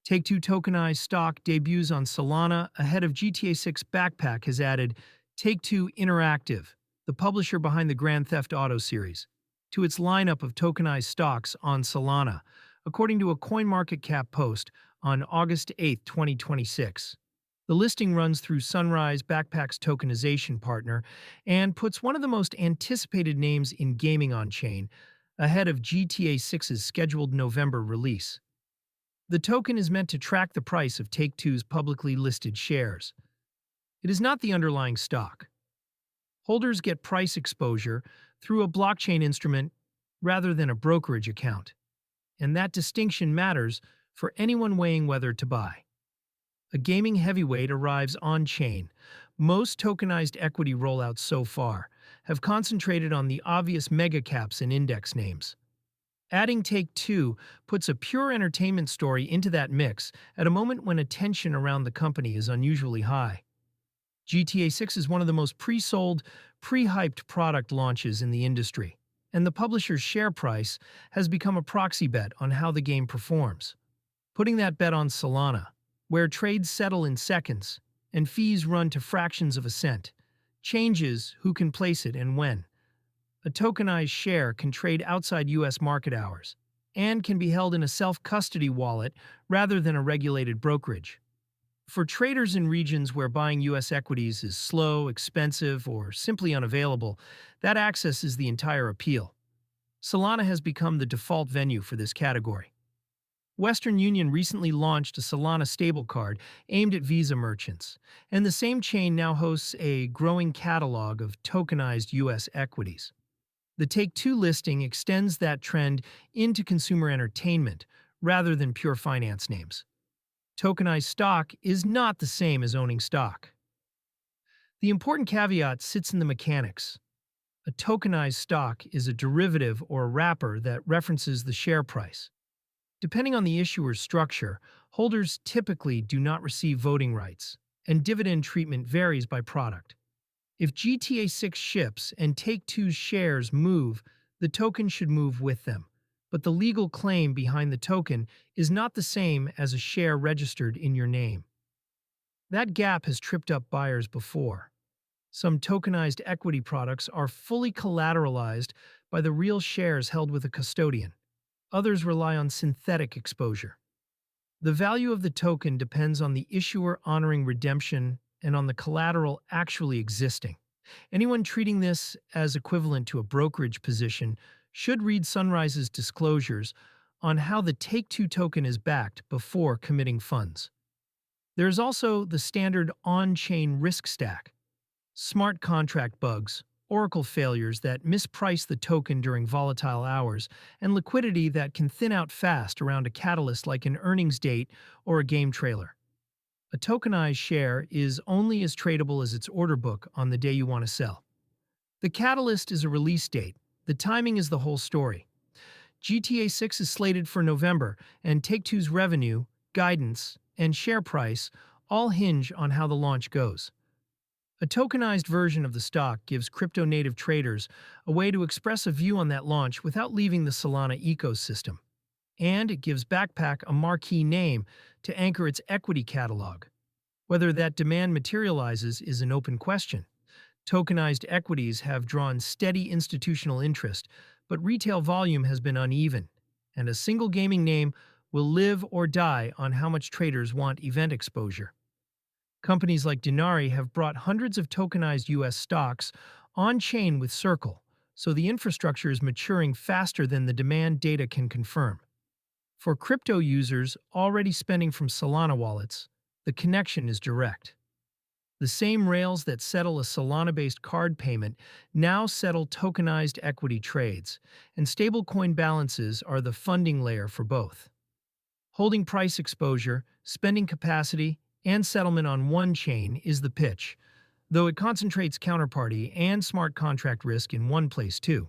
Take-Two tokenized stock debuts on Solana ahead of GTA 6 Backpack has added Take-Two Interactive, the publisher behind the Grand Theft Auto series, to its lineup of tokenized stocks on Solana, according to a CoinMarketCap post on August 8, 2026. The listing runs through Sunrise Backpack's tokenization partner and puts one of the most anticipated names in gaming on-chain ahead of GTA 6's scheduled November release. The token is meant to track the price of Take-Two's publicly listed shares. It is not the underlying stock. Holders get price exposure through a blockchain instrument rather than a brokerage account, and that distinction matters for anyone weighing whether to buy. A gaming heavyweight arrives on-chain. Most tokenized equity rollouts so far have concentrated on the obvious mega-caps and index names. Adding Take-Two puts a pure entertainment story into that mix at a moment when attention around the company is unusually high. GTA 6 is one of the most pre-sold, pre-hyped product launches in the industry, and the publisher's share price has become a proxy bet on how the game performs. Putting that bet on Solana, where trades settle in seconds and fees run to fractions of a cent, changes who can place it and when. A tokenized share can trade outside U.S. market hours and can be held in a self-custody wallet rather than a regulated brokerage. For traders in regions where buying U.S. equities is slow, expensive, or simply unavailable, that access is the entire appeal. Solana has become the default venue for this category. Western Union recently launched a Solana stablecard aimed at Visa merchants, and the same chain now hosts a growing catalog of tokenized U.S. equities. The Take-Two listing extends that trend into consumer entertainment rather than pure finance names. Tokenized stock is not the same as owning stock. The important caveat sits in the mechanics. A tokenized stock is a derivative or a wrapper that references the share price. Depending on the issuer's structure, holders typically do not receive voting rights, and dividend treatment varies by product. If GTA 6 ships and Take-Two's shares move, the token should move with them. But the legal claim behind the token is not the same as a share registered in your name. That gap has tripped up buyers before. Some tokenized equity products are fully collateralized by the real shares held with a custodian. Others rely on synthetic exposure. The value of the token depends on the issuer honoring redemption and on the collateral actually existing. Anyone treating this as equivalent to a brokerage position should read Sunrise's disclosures on how the Take-Two token is backed before committing funds. There is also the standard on-chain risk stack: smart contract bugs, Oracle failures that misprice the token during volatile hours, and liquidity that can thin out fast around a catalyst like an earnings date or a game trailer. A tokenized share is only as tradable as its order book on the day you want to sell. The catalyst is a release date. The timing is the whole story. GTA 6 is slated for November, and Take-Two's revenue, guidance, and share price all hinge on how the launch goes. A tokenized version of the stock gives crypto-native traders a way to express a view on that launch without leaving the Solana ecosystem. And it gives Backpack a marquee name to anchor its equity catalog. Whether that demand materializes is an open question. Tokenized equities have drawn steady institutional interest, but retail volume has been uneven, and a single gaming name will live or die on how much traders want event exposure. Companies like Denari have brought hundreds of tokenized U.S. stocks on-chain with Circle, so the infrastructure is maturing faster than the demand data can confirm. For crypto users already spending from Solana wallets, the connection is direct. The same rails that settle a Solana-based card payment now settle tokenized equity trades, and stablecoin balances are the funding layer for both. Holding price exposure, spending capacity, and settlement on one chain is the pitch, though it concentrates counterparty and smart contract risk in one place too.